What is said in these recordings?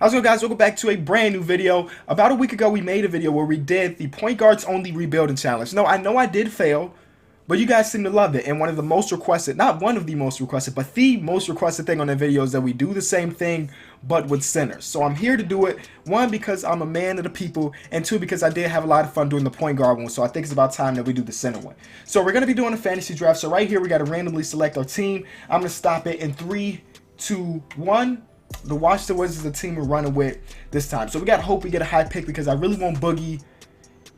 How's it going, guys? Welcome back to a brand new video. About a week ago, we made a video where we did the point guards only rebuilding challenge. No, I know I did fail, but you guys seem to love it. And one of the most requested, not one of the most requested, but the most requested thing on the video is that we do the same thing, but with centers. So I'm here to do it. One, because I'm a man of the people, and two, because I did have a lot of fun doing the point guard one. So I think it's about time that we do the center one. So we're going to be doing a fantasy draft. So right here, we got to randomly select our team. I'm going to stop it in 3, 2, 1. The Washington Wizards is the team we're running with this time. So we got to hope we get a high pick because I really want Boogie.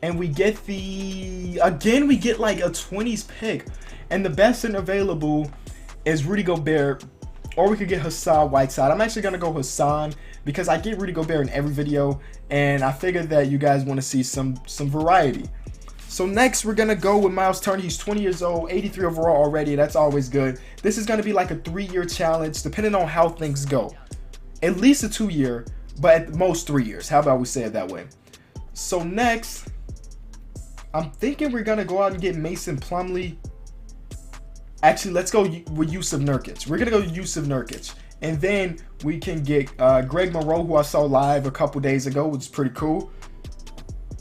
And we get we get like a 20s pick. And the best center available is Rudy Gobert. Or we could get Hassan Whiteside. I'm actually going to go Hassan because I get Rudy Gobert in every video. And I figured that you guys want to see some variety. So next, we're going to go with Miles Turner. He's 20 years old, 83 overall already. That's always good. This is going to be like a 3-year challenge, depending on how things go. At least a 2-year, but at most 3 years. How about we say it that way? So next, I'm thinking we're going to go out and get Mason Plumlee. Actually, let's go with Jusuf Nurkic. We're going to go with Jusuf Nurkic. And then we can get Greg Monroe, who I saw live a couple days ago, which is pretty cool.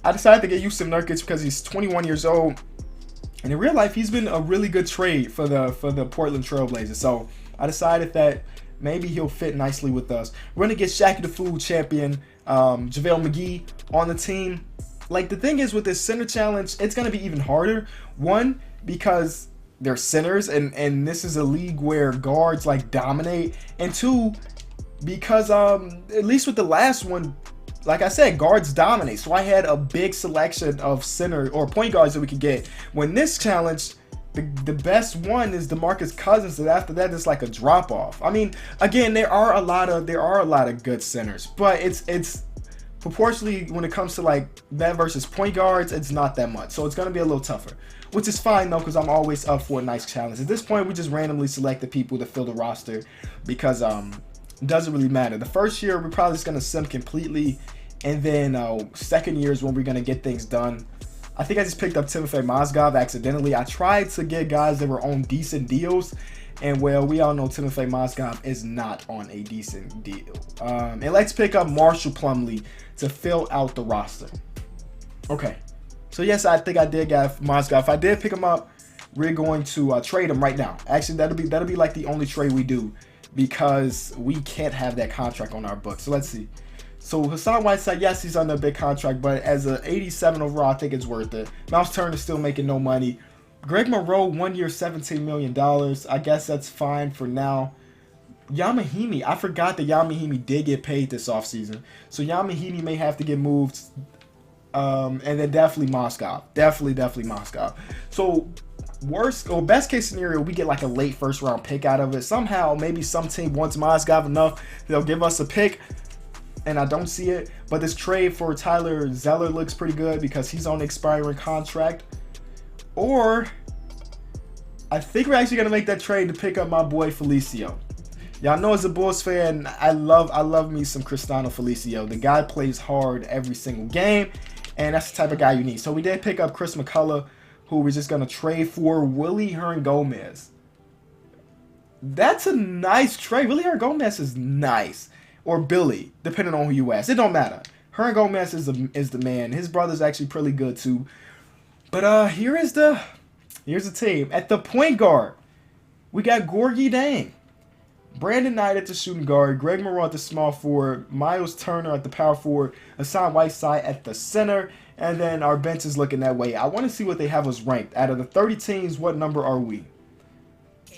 I decided to get Jusuf Nurkic because he's 21 years old. And in real life, he's been a really good trade for the Portland Trail Blazers. So I decided that maybe he'll fit nicely with us. We're going to get Shaq the Food champion, JaVale McGee on the team. Like, the thing is with this center challenge, it's going to be even harder. One, because they're centers, and this is a league where guards, like, dominate. And two, because at least with the last one, like I said, guards dominate. So I had a big selection of center or point guards that we could get. When this challenge, the best one is DeMarcus Cousins, and after that it's like a drop off. I mean, again, there are a lot of good centers, but it's proportionally when it comes to like that versus point guards, it's not that much. So it's gonna be a little tougher, which is fine though, because I'm always up for a nice challenge. At this point, we just randomly select the people to fill the roster because it doesn't really matter. The first year we're probably just gonna sim completely, and then second year is when we're gonna get things done. I think I just picked up Timofey Mozgov accidentally. I tried to get guys that were on decent deals, and well, we all know Timofey Mozgov is not on a decent deal. And let's pick up Marshall Plumlee to fill out the roster. Okay, so yes, I think I did get Mozgov. If I did pick him up, we're going to trade him right now. Actually, that'll be like the only trade we do because we can't have that contract on our books. So let's see. So Hassan Whiteside, yes, he's under a big contract, but as an 87 overall, I think it's worth it. Miles Turner still making no money. Greg Monroe, 1 year, $17 million. I guess that's fine for now. Yamahimi, I forgot that Yamahimi did get paid this offseason. So Yamahimi may have to get moved. And then definitely Mozgov. Definitely Mozgov. So worst or best case scenario, we get like a late first round pick out of it. Somehow, maybe some team wants Mozgov enough, they'll give us a pick. And I don't see it, but this trade for Tyler Zeller looks pretty good because he's on an expiring contract. Or I think we're actually gonna make that trade to pick up my boy Felicio. Y'all know as a Bulls fan, I love me some Cristiano Felicio. The guy plays hard every single game, and that's the type of guy you need. So we did pick up Chris McCullough, who we're just gonna trade for Willie Hernan-Gomez. That's a nice trade. Willie Hernan-Gomez is nice. Or Billy, depending on who you ask. It don't matter. Hernan-Gomez is the man. His brother's actually pretty good too. But here's the team. At the point guard, we got Gorgie Dang, Brandon Knight at the shooting guard, Greg Monroe at the small forward, Miles Turner at the power forward, Hassan Whiteside at the center, and then our bench is looking that way. I want to see what they have us ranked. Out of the 30 teams, what number are we?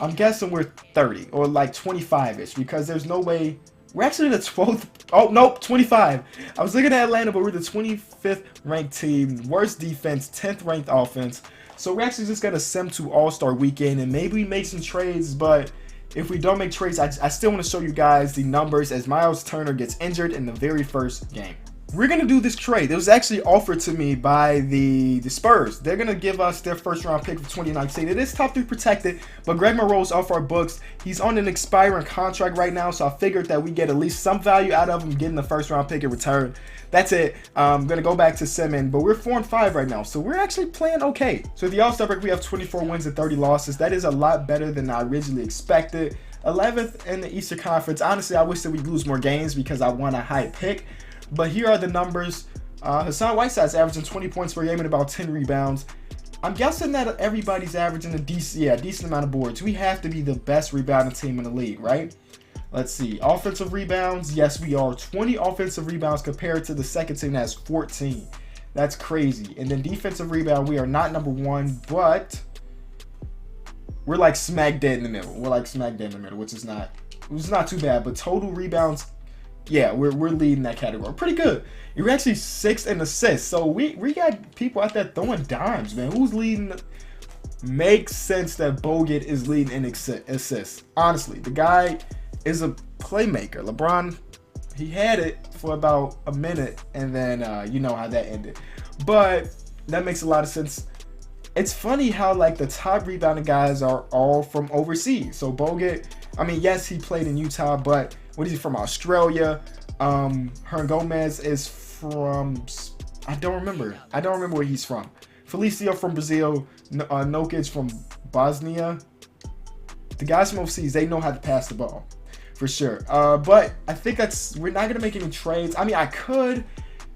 I'm guessing we're 30 or like 25-ish because there's no way. We're actually the 12th. Oh, nope, 25. I was looking at Atlanta, but we're the 25th ranked team. Worst defense, 10th ranked offense. So we're actually just going to sim to All-Star Weekend, and maybe we make some trades, but if we don't make trades, I still want to show you guys the numbers as Miles Turner gets injured in the very first game. We're going to do this trade. It was actually offered to me by the Spurs. They're going to give us their first round pick for 2019. It is top 3 protected, but Greg Monroe's off our books. He's on an expiring contract right now, so I figured that we get at least some value out of him getting the first round pick in return. That's it. I'm going to go back to Simmons, but we're 4-5 right now, so we're actually playing okay. So the All-Star break, we have 24 wins and 30 losses. That is a lot better than I originally expected. 11th in the Eastern Conference. Honestly, I wish that we'd lose more games because I want a high pick. But here are the numbers. Hassan Whiteside's averaging 20 points per game and about 10 rebounds. I'm guessing that everybody's averaging a decent amount of boards. We have to be the best rebounding team in the league, right? Let's see. Offensive rebounds. Yes, we are. 20 offensive rebounds compared to the second team that has 14. That's crazy. And then defensive rebound, we are not number 1, but we're like smack dead in the middle. We're like smack dead in the middle, which is not too bad. But total rebounds, yeah, we're leading that category. Pretty good. You're actually 6th in assists. So we got people out there throwing dimes, man. Who's leading? Makes sense that Bogut is leading in assists. Honestly, the guy is a playmaker. LeBron, he had it for about a minute, and then you know how that ended. But that makes a lot of sense. It's funny how like the top rebounding guys are all from overseas. So Bogut, I mean, yes, he played in Utah, but what is he from? Australia. Hernan Gomez is from, I don't remember where he's from. Felicio from Brazil. Nokic from Bosnia. The guys from overseas, they know how to pass the ball for sure. But I think we're not gonna make any trades. I mean, I could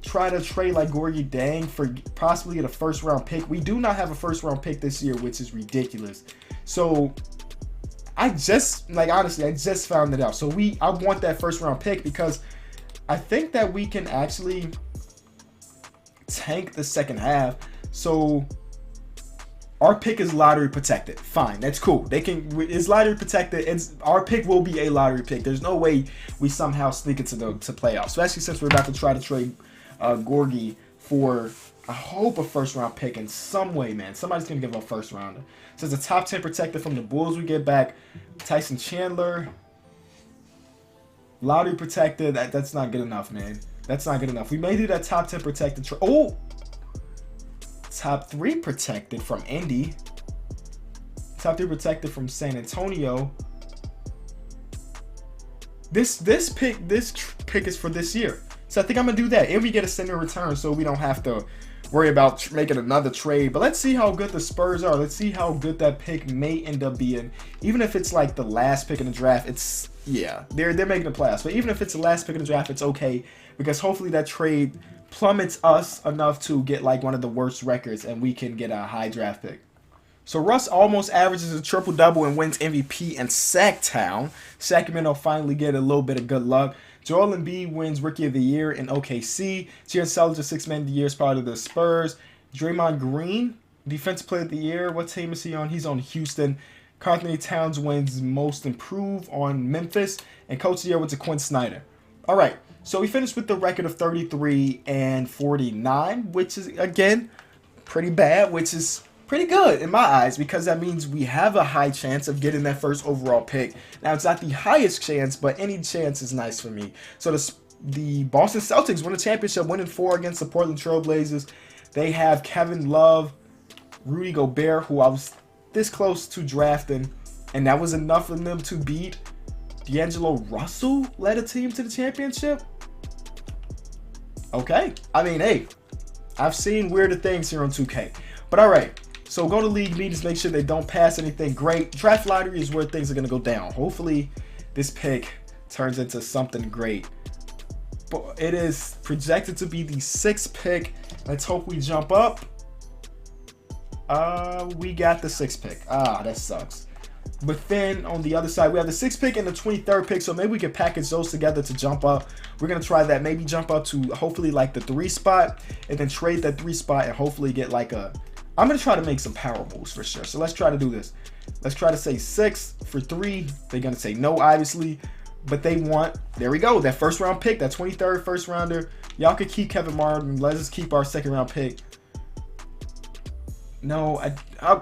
try to trade like Gorgie Dang for possibly get a first round pick. We do not have a first round pick this year, which is ridiculous. So honestly, I just found it out. So I want that first round pick because I think that we can actually tank the second half. So our pick is lottery protected. Fine, that's cool. It's lottery protected. Our pick will be a lottery pick. There's no way we somehow sneak into the playoffs, especially since we're about to try to trade Gorgie for, I hope, a first round pick in some way, man. Somebody's gonna give up a first rounder. So it's a top 10 protected from the Bulls. We get back Tyson Chandler. Lottery protected. That's not good enough, man. That's not good enough. We may do that top 10 protected. Top 3 protected from Indy. Top 3 protected from San Antonio. This pick is for this year. So I think I'm gonna do that, and we get a center return, so we don't have to worry about making another trade. But let's see how good the Spurs are. Let's see how good that pick may end up being. Even if it's like the last pick in the draft, they're making the playoffs. But even if it's the last pick in the draft, it's okay because hopefully that trade plummets us enough to get like one of the worst records, and we can get a high draft pick. So Russ almost averages a triple-double and wins MVP in Sacktown. Sacramento finally get a little bit of good luck. Joel Embiid wins Rookie of the Year in OKC. Terrence Selger, 6th Man of the Year, is part of the Spurs. Draymond Green, Defensive Player of the Year. What team is he on? He's on Houston. Karl-Anthony Towns wins Most Improved on Memphis. And Coach of the Year went to Quinn Snyder. All right, so we finished with the record of 33-49, which is, again, pretty bad, which is pretty good in my eyes because that means we have a high chance of getting that first overall pick. Now, it's not the highest chance, but any chance is nice for me. So the Boston Celtics win a championship, winning 4 against the Portland Trail Blazers. They have Kevin Love, Rudy Gobert, who I was this close to drafting, and that was enough for them to beat D'Angelo Russell, led a team to the championship. Okay. I mean, hey, I've seen weirder things here on 2K. But all right. So go to league meetings, make sure they don't pass anything great. Draft lottery is where things are going to go down. Hopefully this pick turns into something great. But it is projected to be the 6th pick. Let's hope we jump up. We got the 6th pick. That sucks. But then on the other side, we have the 6th pick and the 23rd pick. So maybe we can package those together to jump up. We're going to try that. Maybe jump up to hopefully like the 3 spot and then trade that 3 spot and hopefully get like I'm going to try to make some power moves for sure. So let's try to do this. Let's try to say 6 for 3. They're going to say no, obviously. But they want, there we go, that first round pick, that 23rd first rounder. Y'all could keep Kevin Martin. Let's just keep our 2nd round pick. No,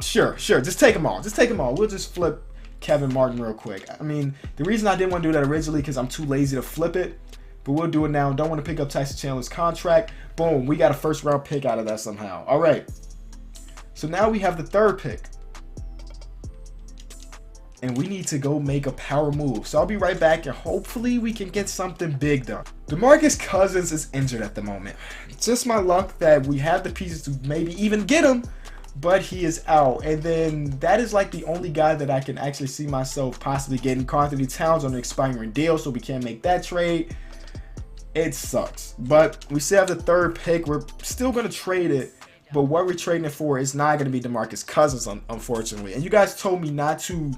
sure. Just take them all. We'll just flip Kevin Martin real quick. I mean, the reason I didn't want to do that originally because I'm too lazy to flip it. But we'll do it now. Don't want to pick up Tyson Chandler's contract. Boom, we got a first round pick out of that somehow. All right. So now we have the 3rd pick. And we need to go make a power move. So I'll be right back and hopefully we can get something big done. DeMarcus Cousins is injured at the moment. It's just my luck that we have the pieces to maybe even get him. but he is out. And then that is like the only guy that I can actually see myself possibly getting. Karl-Anthony Towns on an expiring deal, so we can't make that trade. It sucks. But we still have the third pick. We're still going to trade it. But what we're trading it for is not going to be DeMarcus Cousins, unfortunately. And you guys told me not to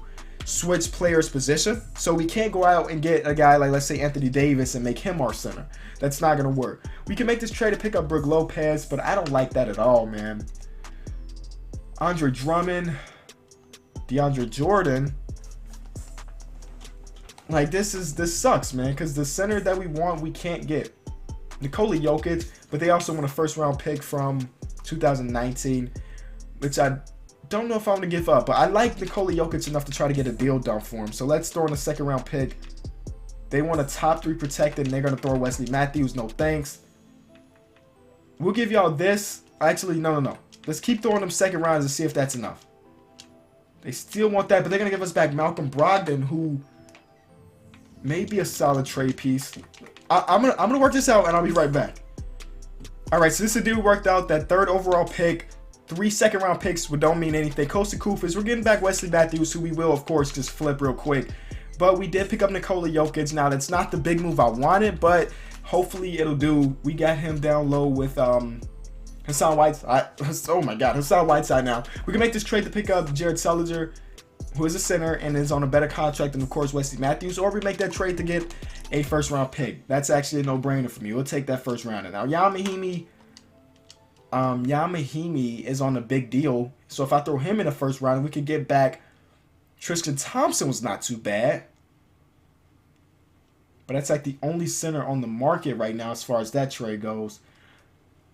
switch players' position. So we can't go out and get a guy like, let's say, Anthony Davis and make him our center. That's not going to work. We can make this trade to pick up Brook Lopez, but I don't like that at all, man. Andre Drummond, DeAndre Jordan. Like, this sucks, man, because the center that we want, we can't get. Nikola Jokic, but they also want a first-round pick from 2019, which I don't know if I want to give up, but I like Nikola Jokic enough to try to get a deal done for him. So let's throw in a second-round pick. They want a top 3 protected, and they're going to throw Wesley Matthews. No thanks. We'll give y'all this. Actually, no. Let's keep throwing them second rounds and see if that's enough. They still want that, but they're going to give us back Malcolm Brogdon, who may be a solid trade piece. I'm gonna work this out, and I'll be right back. All right, so this is a deal worked out. That third overall pick, 3 second-round picks don't mean anything. Kosta Koufis, we're getting back Wesley Matthews, who we will, of course, just flip real quick. But we did pick up Nikola Jokic. Now, that's not the big move I wanted, but hopefully it'll do. We got him down low with Hassan Whiteside. Oh, my God, Hassan Whiteside now. We can make this trade to pick up Jared Sullinger, who is a center and is on a better contract than, of course, Wesley Matthews. Or we make that trade to get a first-round pick. That's actually a no-brainer for me. We'll take that first rounder. Now, Yamahimi is on a big deal. So if I throw him in the first round, we could get back. Tristan Thompson was not too bad. But that's like the only center on the market right now as far as that trade goes.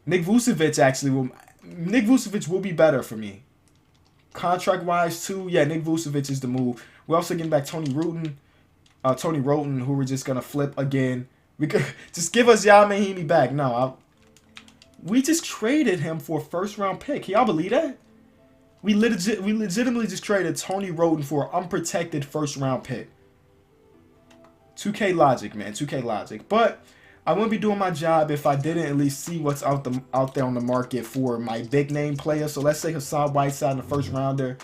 Nick Vucevic will be better for me. Contract-wise, too, yeah, Nick Vucevic is the move. We're also getting back Tony Roten, who we're just going to flip again. We could just give us Yamahimi back. No, we just traded him for a first-round pick. Can y'all believe that? We legitimately just traded Tony Roten for an unprotected first-round pick. 2K logic, man. 2K logic. But I wouldn't be doing my job if I didn't at least see what's out there on the market for my big-name player. So let's say Hassan Whiteside in the first rounder.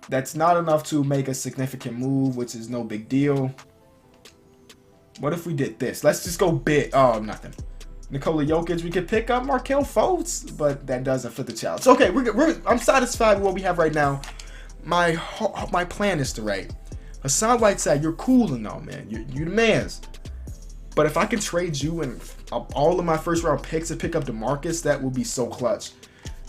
That's not enough to make a significant move, which is no big deal. What if we did this? Let's just go big. Oh, nothing. Nikola Jokic, we could pick up Markelle Fultz, but that doesn't fit the challenge. Okay, I'm satisfied with what we have right now. My plan is to right. Hassan Whiteside, you're cool and all, man. You're the mans. But if I can trade you and all of my first round picks to pick up DeMarcus, that would be so clutch.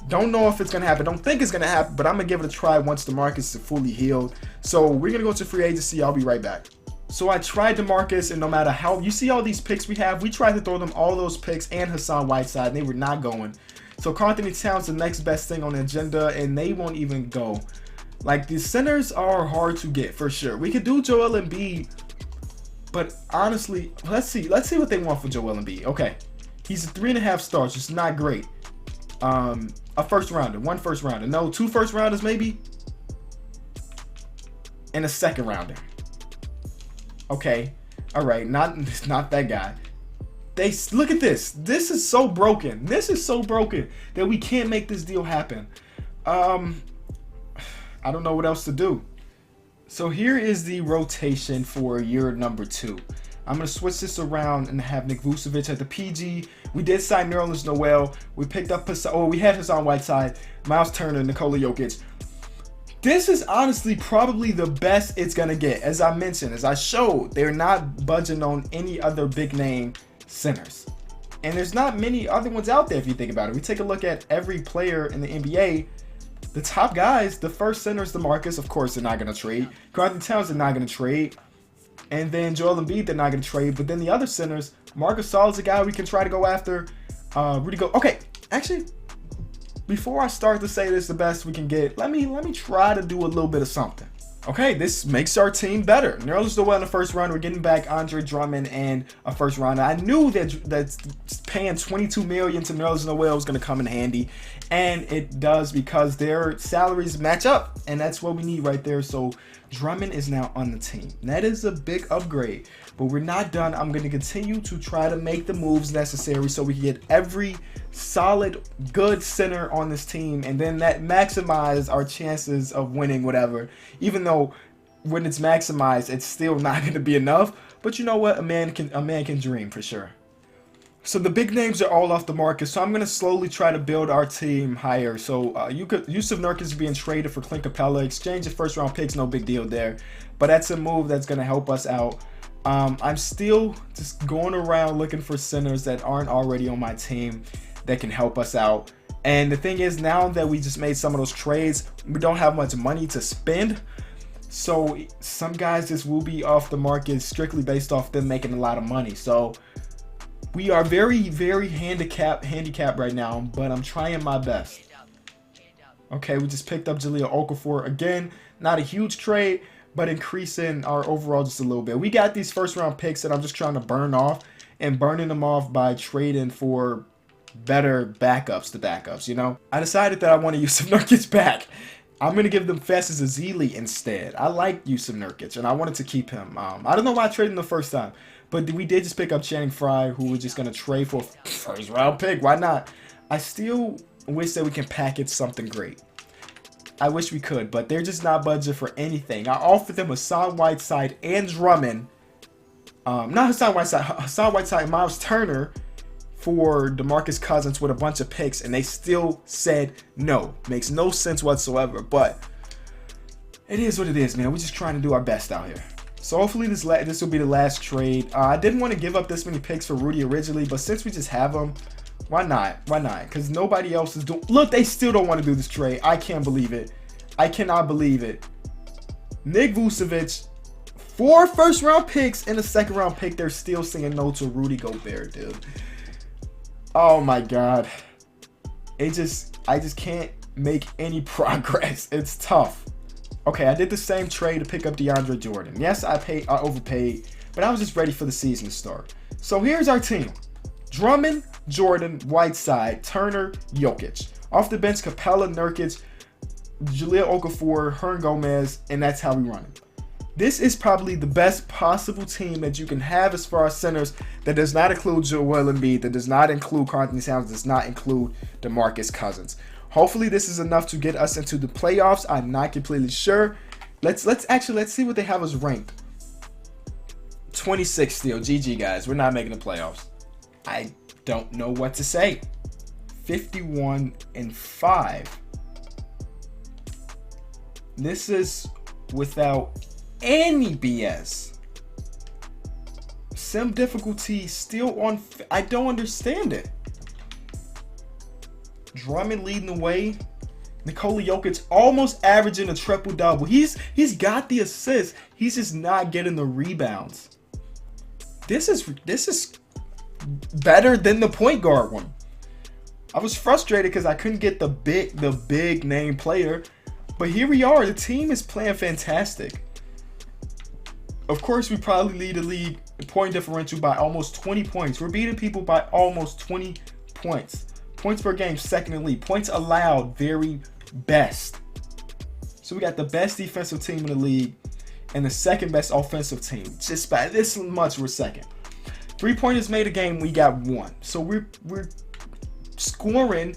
Don't know if it's going to happen. Don't think it's going to happen, but I'm going to give it a try once DeMarcus is fully healed. So we're going to go to free agency. I'll be right back. So I tried DeMarcus, and no matter how, you see all these picks we have, we tried to throw them all those picks and Hassan Whiteside, and they were not going. So Karl-Anthony Towns the next best thing on the agenda, and they won't even go. Like, the centers are hard to get, for sure. We could do Joel Embiid, but honestly, let's see what they want for Joel Embiid. Okay, he's a 3.5 stars, which is not great. A first rounder, 1 first rounder. No, 2 first rounders maybe, and a second rounder. Okay, all right, not that guy. Look at this. This is so broken. This is so broken that we can't make this deal happen. I don't know what else to do. So here is the rotation for year number 2. I'm going to switch this around and have Nick Vucevic at the PG. We did sign Nerlens Noel. We picked up we had Hassan Whiteside, Miles Turner, Nikola Jokic. This is honestly probably the best it's going to get. As I mentioned, as I showed, they're not budging on any other big name centers. And there's not many other ones out there if you think about it. We take a look at every player in the NBA. The top guys, the first center is DeMarcus. Of course, they're not going to trade. Karl-Anthony Towns, they're not going to trade. And then Joel Embiid, they're not going to trade. But then the other centers, Marc Gasol is a guy we can try to go after. Rudy Go. Okay, actually, before I start to say this is the best we can get, let me try to do a little bit of something. Okay, this makes our team better. Nerlens Noel in the first round. We're getting back Andre Drummond and a first rounder. I knew that paying $22 million to Nerlens Noel was going to come in handy, and it does because their salaries match up, and that's what we need right there. So Drummond is now on the team. That is a big upgrade, but we're not done. I'm going to continue to try to make the moves necessary so we can get every solid, good center on this team, and then that maximize our chances of winning whatever. Even though when it's maximized, it's still not going to be enough. But you know what? A man can dream for sure. So the big names are all off the market, so I'm going to slowly try to build our team higher. So Yusuf Nurkic being traded for Clint Capella, exchange of first round picks, no big deal there. But that's a move that's going to help us out. I'm still just going around looking for centers that aren't already on my team that can help us out. And the thing is, now that we just made some of those trades, we don't have much money to spend. So some guys just will be off the market strictly based off them making a lot of money. So we are very, very handicapped right now, but I'm trying my best. Okay, we just picked up Jahlil Okafor. Again, not a huge trade, but increasing our overall just a little bit. We got these first round picks that I'm just trying to burn off, and burning them off by trading for better backups, you know. I decided that I want to use some Nurkic back. I'm going to give them Festus Ezeli instead. I like Yusuf Nurkic, and I wanted to keep him. I don't know why I traded him the first time, but we did just pick up Channing Frye, who we're just going to trade for a first round pick. Why not? I still wish that we can package something great. I wish we could, but they're just not budget for anything. I offered them Hassan Whiteside and Drummond. Not Hassan Whiteside and Miles Turner for DeMarcus Cousins with a bunch of picks, and they still said no. Makes no sense whatsoever, but it is what it is, man. We're just trying to do our best out here. So hopefully this will be the last trade. I didn't want to give up this many picks for Rudy originally, but since we just have them, why not? Why not? Because nobody else is doing. Look, they still don't want to do this trade. I can't believe it. I cannot believe it. Nick Vucevic, 4 first-round picks and a second-round pick. They're still saying no to Rudy Gobert, dude. Oh my God. I just can't make any progress. It's tough. Okay, I did the same trade to pick up DeAndre Jordan. Yes, I overpaid, but I was just ready for the season to start. So here's our team. Drummond, Jordan, Whiteside, Turner, Jokic. Off the bench, Capella, Nurkic, Jahlil Okafor, Hernan Gomez, and that's how we run it. This is probably the best possible team that you can have as far as centers that does not include Joel Embiid, that does not include Karl-Anthony Towns, does not include DeMarcus Cousins. Hopefully this is enough to get us into the playoffs. I'm not completely sure. Let's see what they have us ranked. 26 still. GG, guys. We're not making the playoffs. I don't know what to say. 51-5. This is without any BS. Sim difficulty still on. I don't understand it. Drummond leading the way. Nikola Jokic almost averaging a triple-double. He's got the assists. He's just not getting the rebounds. This is better than the point guard one. I was frustrated because I couldn't get the big name player, but here we are. The team is playing fantastic. Of course, we probably lead the league point differential by almost 20 points. We're beating people by almost 20 points. Points per game, second in the league. Points allowed, very best. So we got the best defensive team in the league and the second best offensive team. Just by this much, we're second. 3-pointers made a game, we got 1. So we're scoring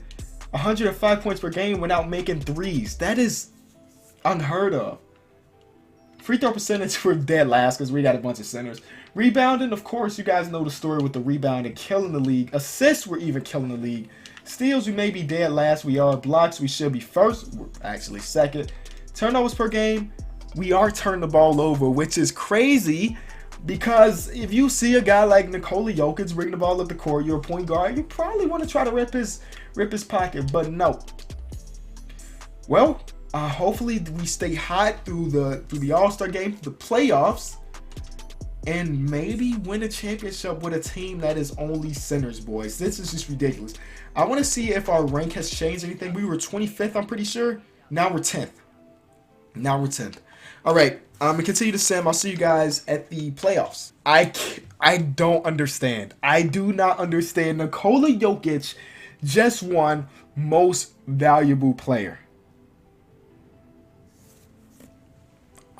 105 points per game without making threes. That is unheard of. Free throw percentage, we're dead last because we got a bunch of centers. Rebounding, of course, you guys know the story with the rebounding, killing the league. Assists, we're even killing the league. Steals, we may be dead last. We are. Blocks, we should be first. We're actually second. Turnovers per game, we are turning the ball over, which is crazy because if you see a guy like Nikola Jokic bringing the ball up the court, you're a point guard, you probably want to try to rip his pocket, but no. Well, hopefully we stay hot through the All-Star game, the playoffs, and maybe win a championship with a team that is only centers, boys. This is just ridiculous. I want to see if our rank has changed anything. We were 25th, I'm pretty sure. Now we're 10th. All right, I'm going to continue to sim. I'll see you guys at the playoffs. I don't understand. I do not understand. Nikola Jokic just won most valuable player.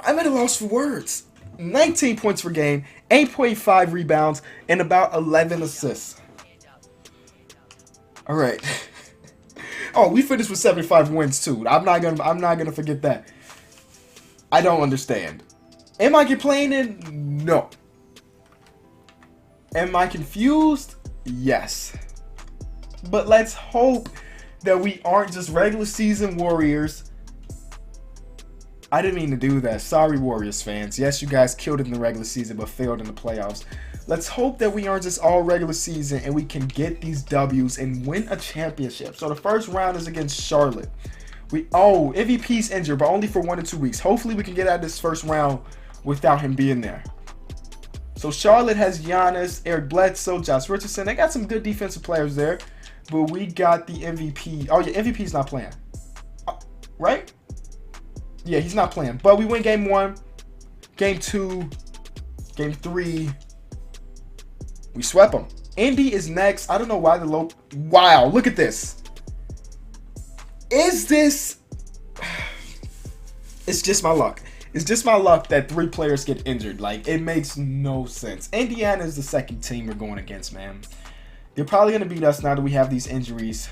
I'm at a loss for words. 19 points per game, 8.5 rebounds, and about 11 assists. All right. Oh, we finished with 75 wins too. I'm not gonna forget that. I don't understand. Am I complaining? No. Am I confused? Yes. But let's hope that we aren't just regular season Warriors. I didn't mean to do that. Sorry, Warriors fans. Yes, you guys killed it in the regular season, but failed in the playoffs. Let's hope that we aren't just all regular season and we can get these W's and win a championship. So the first round is against Charlotte. MVP's injured, but only for 1 to 2 weeks. Hopefully we can get out of this first round without him being there. So Charlotte has Giannis, Eric Bledsoe, Josh Richardson. They got some good defensive players there. But we got the MVP. Oh, yeah, MVP's not playing. Right? Yeah, he's not playing. But we win game 1, game 2, game 3. We swept them. Indy is next. I don't know why the low. Wow, look at this. Is this? It's just my luck. It's just my luck that 3 players get injured. Like, it makes no sense. Indiana is the second team we're going against, man. They're probably going to beat us now that we have these injuries.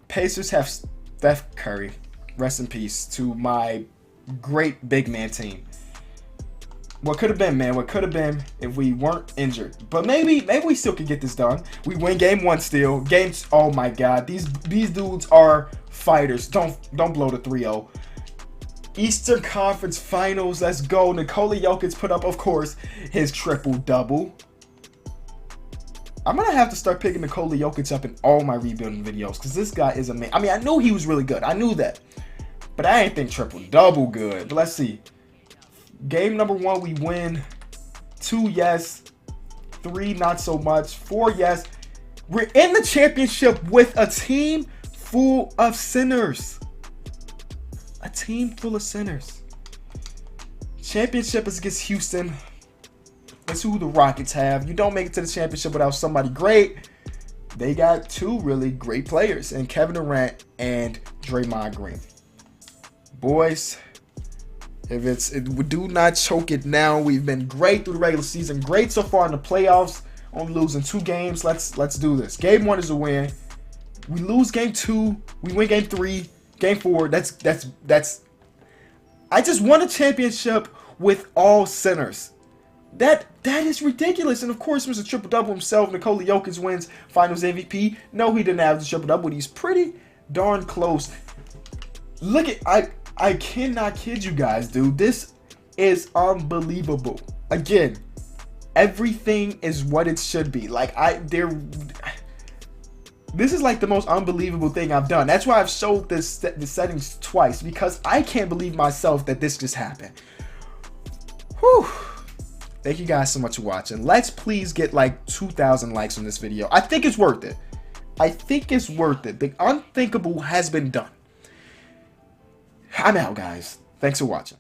Pacers have Steph Curry. Rest in peace to my great big man team. What could have been, man? What could have been if we weren't injured? But maybe we still could get this done. We win game 1 still. Games. Oh my God, these dudes are fighters. Don't blow the 3-0. Eastern Conference Finals. Let's go. Nikola Jokic put up, of course, his triple-double. I'm gonna have to start picking Nikola Jokic up in all my rebuilding videos because this guy is amazing. I mean, I knew he was really good. I knew that, but I ain't think triple-double good. But let's see. Game number 1, we win. 2, yes. 3, not so much. 4, yes. We're in the championship with a team full of sinners. A team full of sinners. Championship is against Houston. That's who the Rockets have. You don't make it to the championship without somebody great. They got 2 really great players, and Kevin Durant and Draymond Green. Boys, we do not choke it now. We've been great through the regular season, great so far in the playoffs. Only losing 2 games. Let's do this. Game 1 is a win. We lose game 2. We win game 3. Game 4. That's. I just won a championship with all sinners. That is ridiculous. And of course, Mr. Triple Double himself, Nikola Jokic, wins Finals MVP. No, he didn't have the triple double, but he's pretty darn close. Look at I cannot kid you guys, dude. This is unbelievable. Again, everything is what it should be. Like this is like the most unbelievable thing I've done. That's why I've showed the settings twice, because I can't believe myself that this just happened. Whew. Thank you guys so much for watching. Let's please get like 2,000 likes on this video. I think it's worth it. I think it's worth it. The unthinkable has been done. I'm out, guys. Thanks for watching.